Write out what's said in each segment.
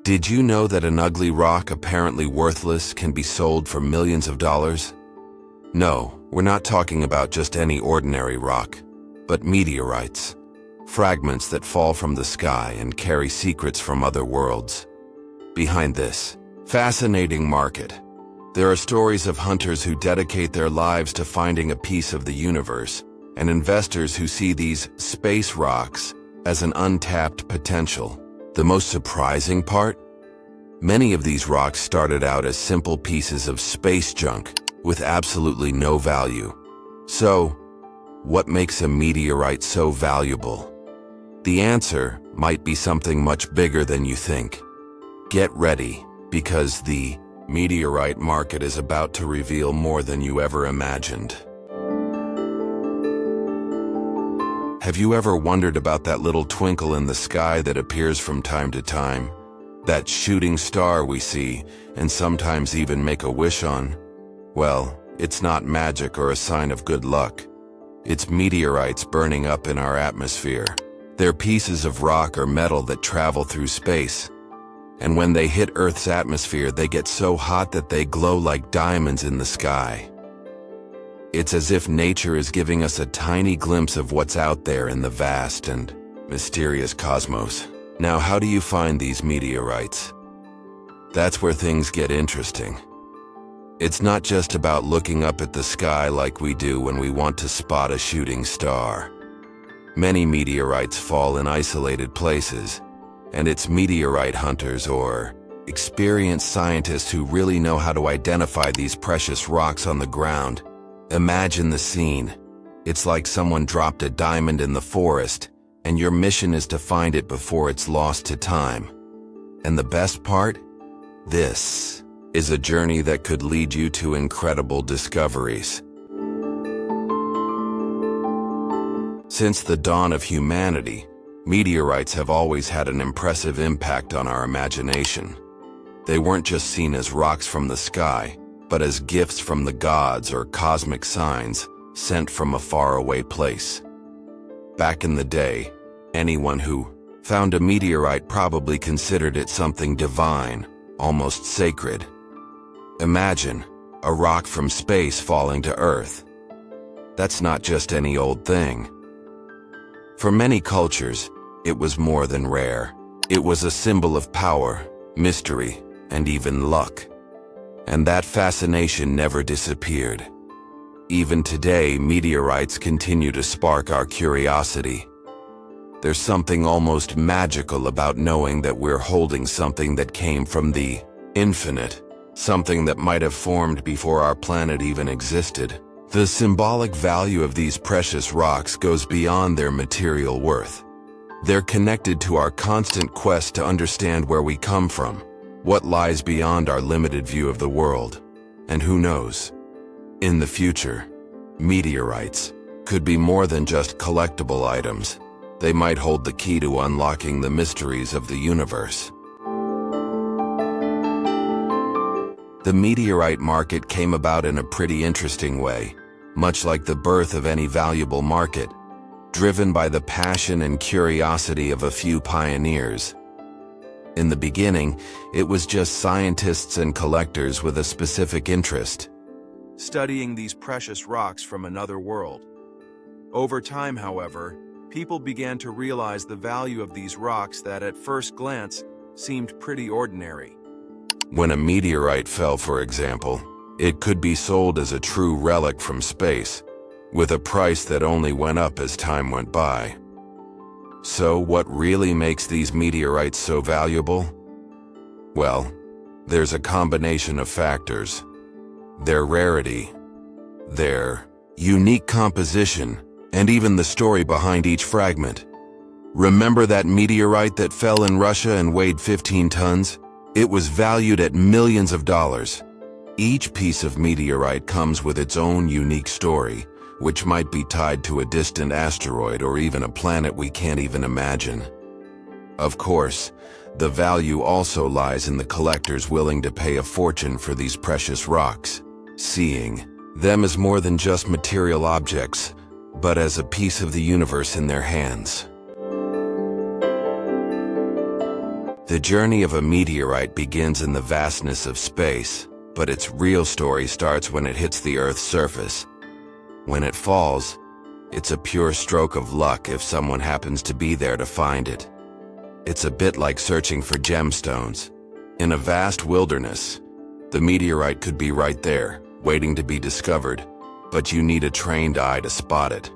Did you know that an ugly rock apparently worthless can be sold for millions of dollars? No, we're not talking about just any ordinary rock, but meteorites, fragments that fall from the sky and carry secrets from other worlds. Behind this fascinating market, there are stories of hunters who dedicate their lives to finding a piece of the universe, and investors who see these space rocks as an untapped potential. The most surprising part? Many of these rocks started out as simple pieces of space junk with absolutely no value. So, what makes a meteorite so valuable? The answer might be something much bigger than you think. Get ready, because the meteorite market is about to reveal more than you ever imagined. Have you ever wondered about that little twinkle in the sky that appears from time to time? That shooting star we see, and sometimes even make a wish on? Well, it's not magic or a sign of good luck. It's meteorites burning up in our atmosphere. They're pieces of rock or metal that travel through space. And when they hit Earth's atmosphere, they get so hot that they glow like diamonds in the sky. It's as if nature is giving us a tiny glimpse of what's out there in the vast and mysterious cosmos. Now, how do you find these meteorites? That's where things get interesting. It's not just about looking up at the sky like we do when we want to spot a shooting star. Many meteorites fall in isolated places, and it's meteorite hunters or experienced scientists who really know how to identify these precious rocks on the ground. Imagine the scene. It's like someone dropped a diamond in the forest, and your mission is to find it before it's lost to time. And the best part? This is a journey that could lead you to incredible discoveries. Since the dawn of humanity, meteorites have always had an impressive impact on our imagination. They weren't just seen as rocks from the sky, but as gifts from the gods or cosmic signs sent from a faraway place. Back in the day, anyone who found a meteorite probably considered it something divine, almost sacred. Imagine a rock from space falling to Earth. That's not just any old thing. For many cultures, it was more than rare. It was a symbol of power, mystery, and even luck. And that fascination never disappeared. Even today, meteorites continue to spark our curiosity. There's something almost magical about knowing that we're holding something that came from the infinite, something that might have formed before our planet even existed. The symbolic value of these precious rocks goes beyond their material worth. They're connected to our constant quest to understand where we come from, what lies beyond our limited view of the world. And who knows? In the future, meteorites could be more than just collectible items. They might hold the key to unlocking the mysteries of the universe. The meteorite market came about in a pretty interesting way, much like the birth of any valuable market, driven by the passion and curiosity of a few pioneers. In the beginning, it was just scientists and collectors with a specific interest, studying these precious rocks from another world. Over time, however, people began to realize the value of these rocks that at first glance seemed pretty ordinary. When a meteorite fell, for example, it could be sold as a true relic from space, with a price that only went up as time went by. So what really makes these meteorites so valuable? Well, there's a combination of factors. Their rarity, their unique composition, and even the story behind each fragment. Remember that meteorite that fell in Russia and weighed 15 tons? It was valued at millions of dollars. Each piece of meteorite comes with its own unique story, which might be tied to a distant asteroid or even a planet we can't even imagine. Of course, the value also lies in the collectors willing to pay a fortune for these precious rocks, seeing them as more than just material objects, but as a piece of the universe in their hands. The journey of a meteorite begins in the vastness of space, but its real story starts when it hits the Earth's surface. When it falls, it's a pure stroke of luck if someone happens to be there to find it. It's a bit like searching for gemstones. In a vast wilderness, the meteorite could be right there, waiting to be discovered, but you need a trained eye to spot it.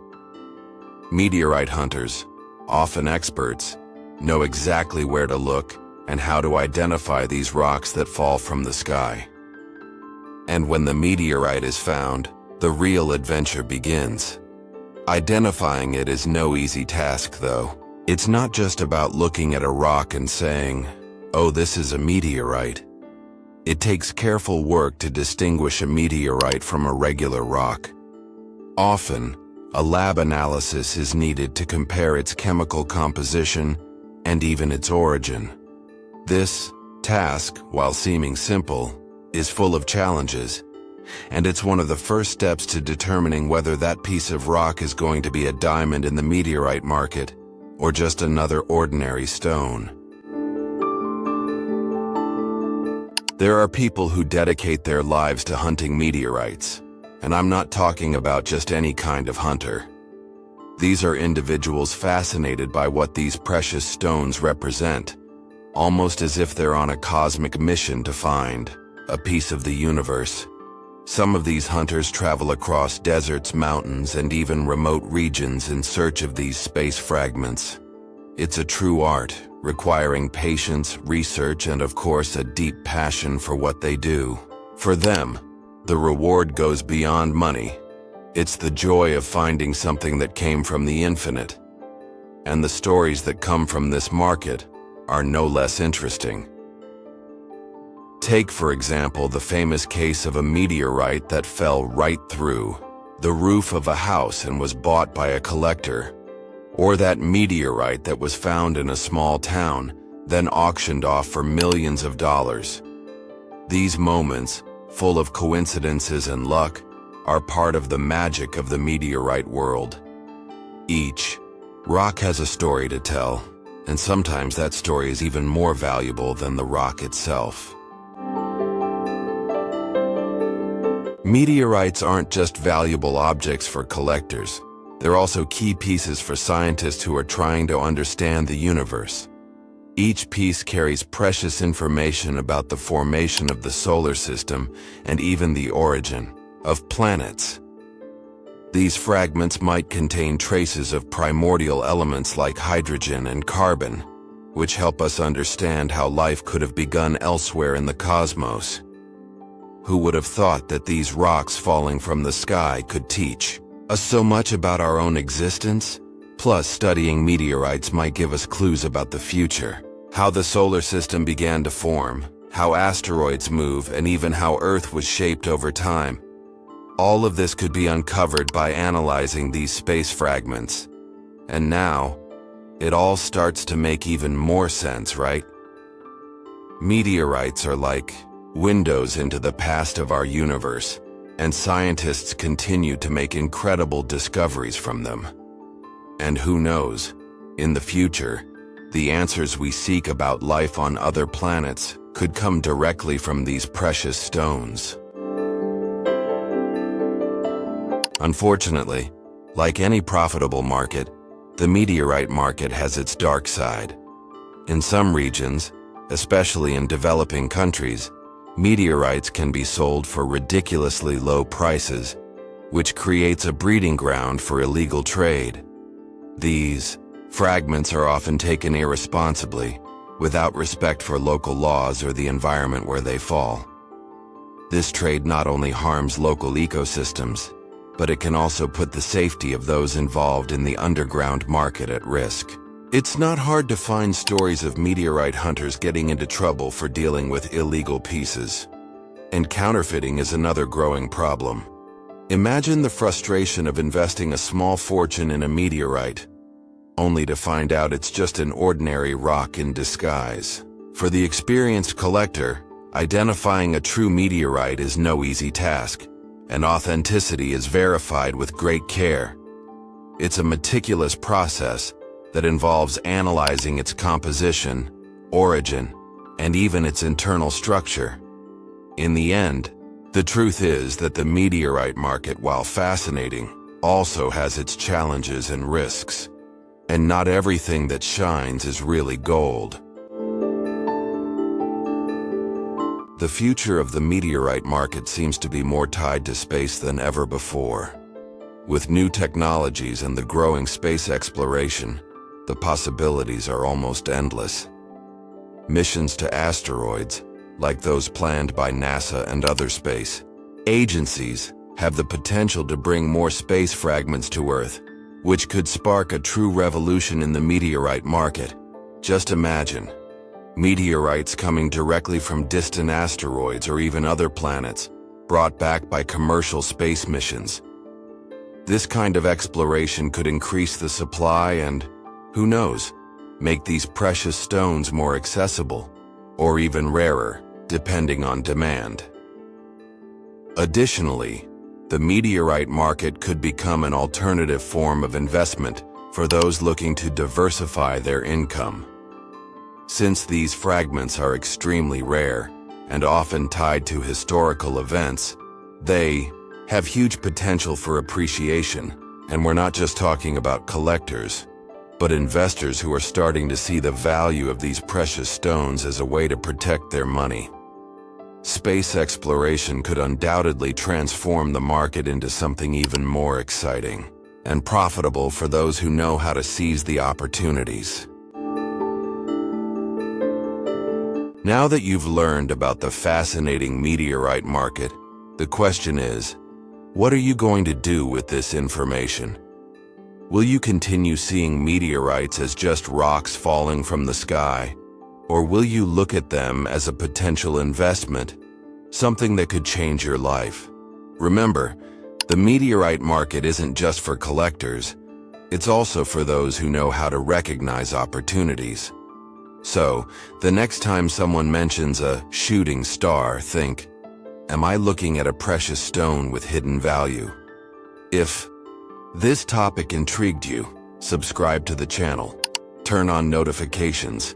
Meteorite hunters, often experts, know exactly where to look and how to identify these rocks that fall from the sky. And when the meteorite is found, the real adventure begins. Identifying it is no easy task, though. It's not just about looking at a rock and saying, "Oh, this is a meteorite." It takes careful work to distinguish a meteorite from a regular rock. Often, a lab analysis is needed to compare its chemical composition and even its origin. This task, while seeming simple, is full of challenges, and it's one of the first steps to determining whether that piece of rock is going to be a diamond in the meteorite market or just another ordinary stone. There are people who dedicate their lives to hunting meteorites, and I'm not talking about just any kind of hunter. These are individuals fascinated by what these precious stones represent, almost as if they're on a cosmic mission to find a piece of the universe. Some of these hunters travel across deserts, mountains, and even remote regions in search of these space fragments. It's a true art, requiring patience, research, and of course a deep passion for what they do. For them, the reward goes beyond money. It's the joy of finding something that came from the infinite. And the stories that come from this market are no less interesting. Take, for example, the famous case of a meteorite that fell right through the roof of a house and was bought by a collector, or that meteorite that was found in a small town, then auctioned off for millions of dollars. These moments, full of coincidences and luck, are part of the magic of the meteorite world. Each rock has a story to tell, and sometimes that story is even more valuable than the rock itself. Meteorites aren't just valuable objects for collectors. They're also key pieces for scientists who are trying to understand the universe. Each piece carries precious information about the formation of the solar system and even the origin of planets. These fragments might contain traces of primordial elements like hydrogen and carbon, which help us understand how life could have begun elsewhere in the cosmos. Who would have thought that these rocks falling from the sky could teach us so much about our own existence? Plus, studying meteorites might give us clues about the future, how the solar system began to form, how asteroids move, and even how Earth was shaped over time. All of this could be uncovered by analyzing these space fragments. And now, it all starts to make even more sense, right? Meteorites are like windows into the past of our universe, and scientists continue to make incredible discoveries from them. And who knows, in the future, the answers we seek about life on other planets could come directly from these precious stones. Unfortunately, like any profitable market, the meteorite market has its dark side. In some regions, especially in developing countries, meteorites can be sold for ridiculously low prices, which creates a breeding ground for illegal trade. These fragments are often taken irresponsibly, without respect for local laws or the environment where they fall. This trade not only harms local ecosystems, but it can also put the safety of those involved in the underground market at risk. It's not hard to find stories of meteorite hunters getting into trouble for dealing with illegal pieces. And counterfeiting is another growing problem. Imagine the frustration of investing a small fortune in a meteorite, only to find out it's just an ordinary rock in disguise. For the experienced collector, identifying a true meteorite is no easy task, and authenticity is verified with great care. It's a meticulous process that involves analyzing its composition, origin, and even its internal structure. In the end, the truth is that the meteorite market, while fascinating, also has its challenges and risks. And not everything that shines is really gold. The future of the meteorite market seems to be more tied to space than ever before. With new technologies and the growing space exploration, the possibilities are almost endless. Missions to asteroids, like those planned by NASA and other space agencies, have the potential to bring more space fragments to Earth, which could spark a true revolution in the meteorite market. Just imagine, meteorites coming directly from distant asteroids or even other planets, brought back by commercial space missions. This kind of exploration could increase the supply and, who knows, make these precious stones more accessible, or even rarer, depending on demand. Additionally, the meteorite market could become an alternative form of investment for those looking to diversify their income. Since these fragments are extremely rare and often tied to historical events, they have huge potential for appreciation, and we're not just talking about collectors, but investors who are starting to see the value of these precious stones as a way to protect their money. Space exploration could undoubtedly transform the market into something even more exciting and profitable for those who know how to seize the opportunities. Now that you've learned about the fascinating meteorite market, the question is, what are you going to do with this information? Will you continue seeing meteorites as just rocks falling from the sky? Or will you look at them as a potential investment, something that could change your life? Remember, the meteorite market isn't just for collectors, it's also for those who know how to recognize opportunities. So, the next time someone mentions a shooting star, think, am I looking at a precious stone with hidden value? If this topic intrigued you, subscribe to the channel, turn on notifications,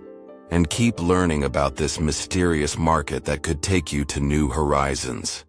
and keep learning about this mysterious market that could take you to new horizons.